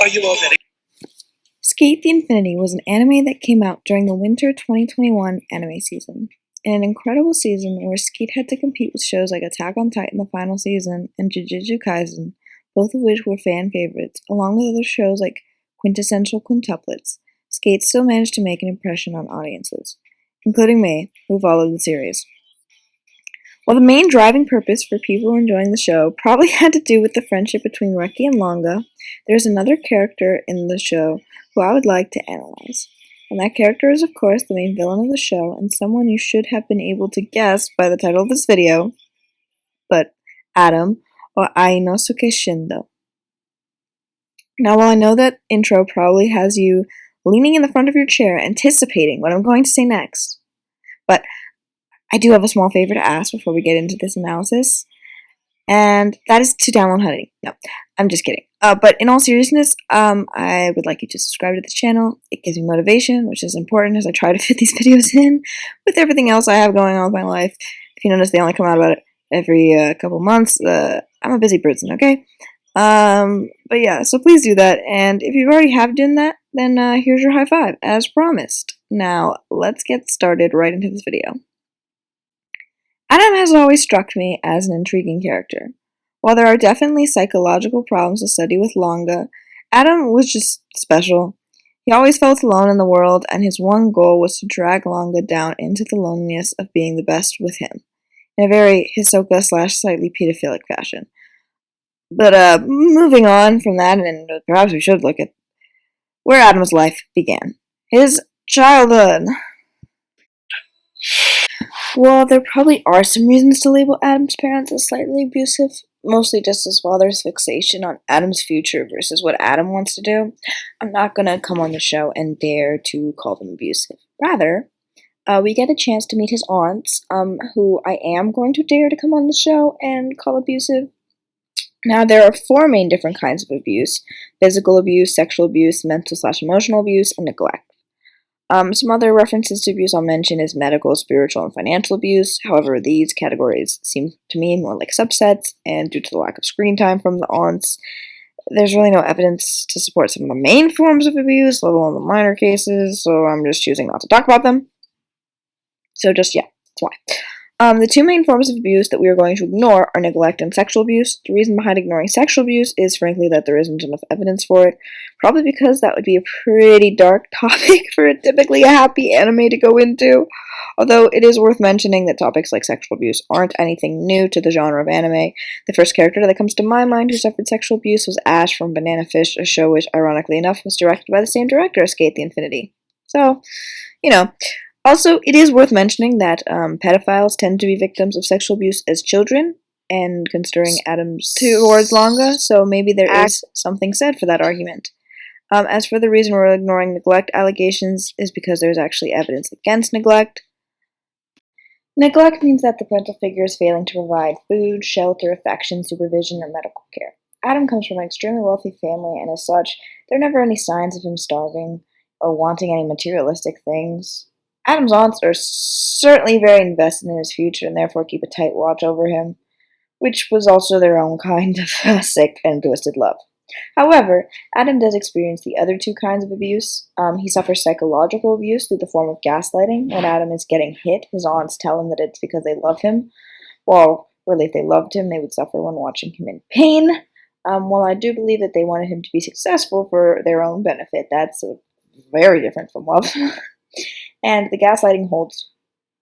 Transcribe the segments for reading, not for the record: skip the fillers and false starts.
Are you all ready? Sk8 the Infinity was an anime that came out during the winter 2021 anime season. In an incredible season where Sk8 had to compete with shows like Attack on Titan the final season and Jujutsu Kaisen, both of which were fan favorites, along with other shows like Quintessential Quintuplets, Sk8 still managed to make an impression on audiences, including me, who followed the series. While the main driving purpose for people enjoying the show probably had to do with the friendship between Reki and Longa, there's another character in the show who I would like to analyze. And that character is, of course, the main villain of the show, and someone you should have been able to guess by the title of this video, but Adam, or Ainosuke Shindo. Now, while I know that intro probably has you leaning in the front of your chair, anticipating what I'm going to say next, but I do have a small favor to ask before we get into this analysis, and that is to download Honey. No, I'm just kidding. But in all seriousness, I would like you to subscribe to this channel. It gives me motivation, which is important as I try to fit these videos in with everything else I have going on with my life. If you notice, they only come out about every couple months. I'm a busy person, okay? But yeah, so please do that. And if you already have done that, then here's your high five, as promised. Now, let's get started right into this video. Adam has always struck me as an intriguing character. While there are definitely psychological problems to study with Longa, Adam was just special. He always felt alone in the world, and his one goal was to drag Longa down into the loneliness of being the best with him, in a very Hisoka/slightly pedophilic fashion. But moving on from that, and perhaps we should look at where Adam's life began. His childhood. Well, there probably are some reasons to label Adam's parents as slightly abusive, mostly just his father's fixation on Adam's future versus what Adam wants to do. I'm not gonna come on the show and dare to call them abusive. Rather, we get a chance to meet his aunts, who I am going to dare to come on the show and call abusive. Now, there are four main different kinds of abuse: physical abuse, sexual abuse, mental/emotional abuse, and neglect. Some other references to abuse I'll mention is medical, spiritual, and financial abuse. However, these categories seem to me more like subsets, and due to the lack of screen time from the aunts, there's really no evidence to support some of the main forms of abuse, let alone the minor cases, so I'm just choosing not to talk about them. So that's why. The two main forms of abuse that we are going to ignore are neglect and sexual abuse. The reason behind ignoring sexual abuse is, frankly, that there isn't enough evidence for it. Probably because that would be a pretty dark topic for typically a happy anime to go into. Although it is worth mentioning that topics like sexual abuse aren't anything new to the genre of anime. The first character that comes to my mind who suffered sexual abuse was Ash from Banana Fish, a show which, ironically enough, was directed by the same director as Sk8 the Infinity. So, you know. Also, it is worth mentioning that pedophiles tend to be victims of sexual abuse as children, and considering Adam's towards Longa, so maybe there is something said for that argument. As for the reason we're ignoring neglect allegations is because there's actually evidence against neglect. Neglect means that the parental figure is failing to provide food, shelter, affection, supervision, or medical care. Adam comes from an extremely wealthy family, and as such, there are never any signs of him starving or wanting any materialistic things. Adam's aunts are certainly very invested in his future and therefore keep a tight watch over him, which was also their own kind of sick and twisted love. However, Adam does experience the other two kinds of abuse. He suffers psychological abuse through the form of gaslighting. When Adam is getting hit, his aunts tell him that it's because they love him, while really if they loved him, they would suffer when watching him in pain. While I do believe that they wanted him to be successful for their own benefit, that's very different from love. And the gaslighting holds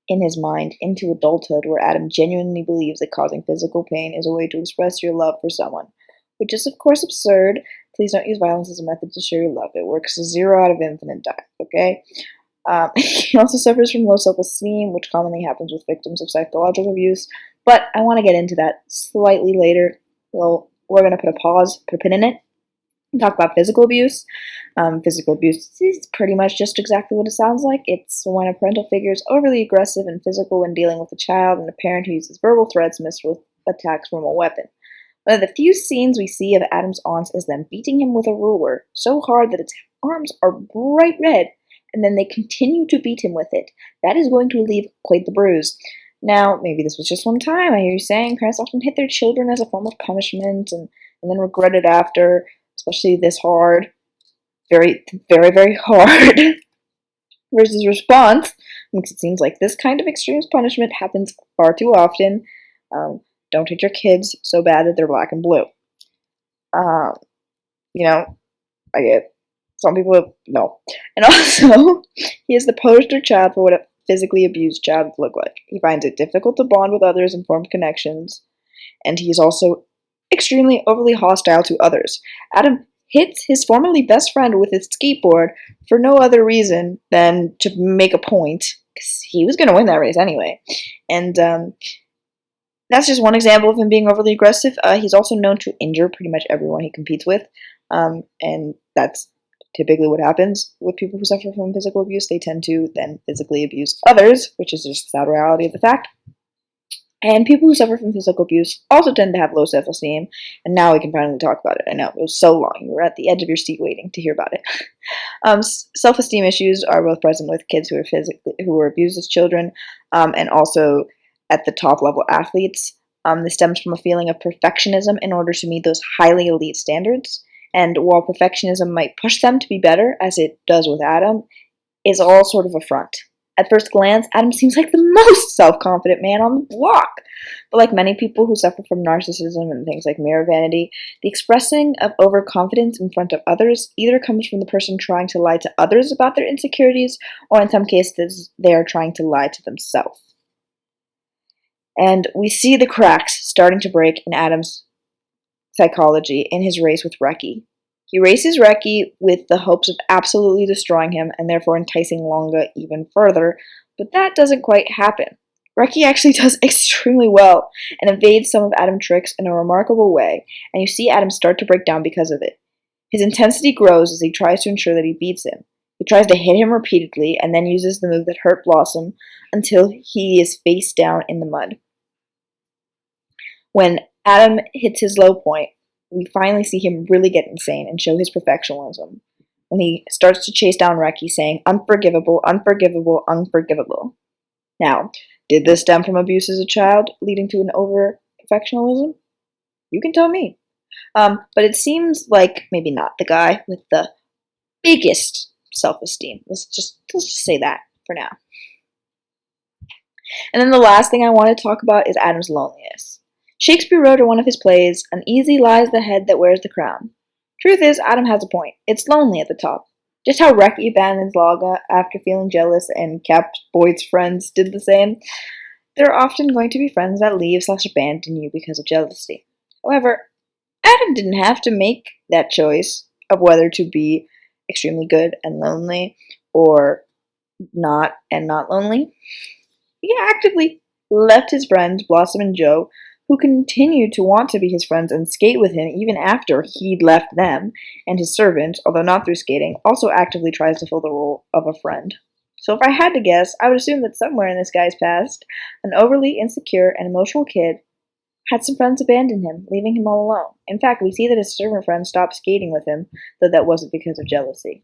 in his mind into adulthood, where Adam genuinely believes that causing physical pain is a way to express your love for someone, which is of course absurd. Please don't use violence as a method to show your love. It works 0 out of infinite times, okay? He also suffers from low self-esteem, which commonly happens with victims of psychological abuse, but I want to get into that slightly later. Well, we're going to put a pin in it, and talk about physical abuse. Physical abuse is pretty much just exactly what it sounds like. It's when a parental figure is overly aggressive and physical when dealing with a child, and a parent who uses verbal threats mixed with attacks from a weapon. One of the few scenes we see of Adam's aunts is them beating him with a ruler so hard that its arms are bright red, and then they continue to beat him with it. That is going to leave quite the bruise. Now, maybe this was just one time. I hear you saying parents often hit their children as a form of punishment and then regret it after. especially this hard, very, very, very hard, versus response makes it seem like this kind of extreme punishment happens far too often. Um, don't hit your kids so bad that they're black and blue. Um, you know, I get some people no. And also, he is the poster child for what a physically abused child would look like. He finds it difficult to bond with others and form connections, and he is also extremely overly hostile to others. Adam hits his formerly best friend with his skateboard for no other reason than to make a point, because he was going to win that race anyway. And that's just one example of him being overly aggressive. He's also known to injure pretty much everyone he competes with, and that's typically what happens with people who suffer from physical abuse. They tend to then physically abuse others, which is just the sad reality of the fact. And people who suffer from physical abuse also tend to have low self-esteem, and now we can finally talk about it. I know, it was so long. You were at the edge of your seat waiting to hear about it. Self-esteem issues are both present with kids who were abused as children, and also at the top-level athletes. This stems from a feeling of perfectionism in order to meet those highly elite standards. And while perfectionism might push them to be better, as it does with Adam, it's all sort of a front. At first glance, Adam seems like the most self-confident man on the block. But like many people who suffer from narcissism and things like mirror vanity, the expressing of overconfidence in front of others either comes from the person trying to lie to others about their insecurities, or in some cases, they are trying to lie to themselves. And we see the cracks starting to break in Adam's psychology in his race with Reki. He races Reki with the hopes of absolutely destroying him and therefore enticing Longa even further, but that doesn't quite happen. Reki actually does extremely well and evades some of Adam's tricks in a remarkable way, and you see Adam start to break down because of it. His intensity grows as he tries to ensure that he beats him. He tries to hit him repeatedly and then uses the move that hurt Blossom until he is face down in the mud. When Adam hits his low point, we finally see him really get insane and show his perfectionism. When he starts to chase down Reki, saying, "Unforgivable, unforgivable, unforgivable." Now, did this stem from abuse as a child, leading to an over-perfectionism? You can tell me. But it seems like maybe not the guy with the biggest self-esteem. Let's just say that for now. And then the last thing I want to talk about is Adam's loneliness. Shakespeare wrote in one of his plays, "Uneasy lies the head that wears the crown." Truth is, Adam has a point. It's lonely at the top. Just how Reki abandons Laga after feeling jealous and Cap Boyd's friends did the same, there are often going to be friends that leave/abandon you because of jealousy. However, Adam didn't have to make that choice of whether to be extremely good and lonely or not and not lonely. He actively left his friends, Blossom and Joe, who continued to want to be his friends and skate with him even after he'd left them, and his servant, although not through skating, also actively tries to fill the role of a friend. So if I had to guess, I would assume that somewhere in this guy's past, an overly insecure and emotional kid had some friends abandon him, leaving him all alone. In fact, we see that his servant friend stopped skating with him, though that wasn't because of jealousy.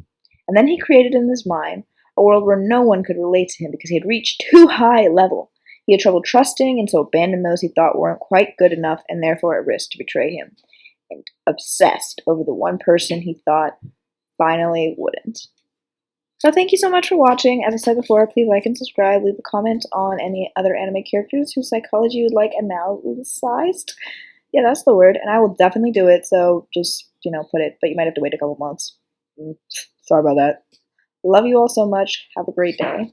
And then he created in his mind a world where no one could relate to him because he had reached too high a level. He had trouble trusting, and so abandoned those he thought weren't quite good enough and therefore at risk to betray him, and obsessed over the one person he thought finally wouldn't. So thank you so much for watching. As I said before, please like and subscribe. Leave a comment on any other anime characters whose psychology you would like analyzed. Yeah, that's the word, and I will definitely do it, so just, put it, but you might have to wait a couple months. Sorry about that. Love you all so much. Have a great day.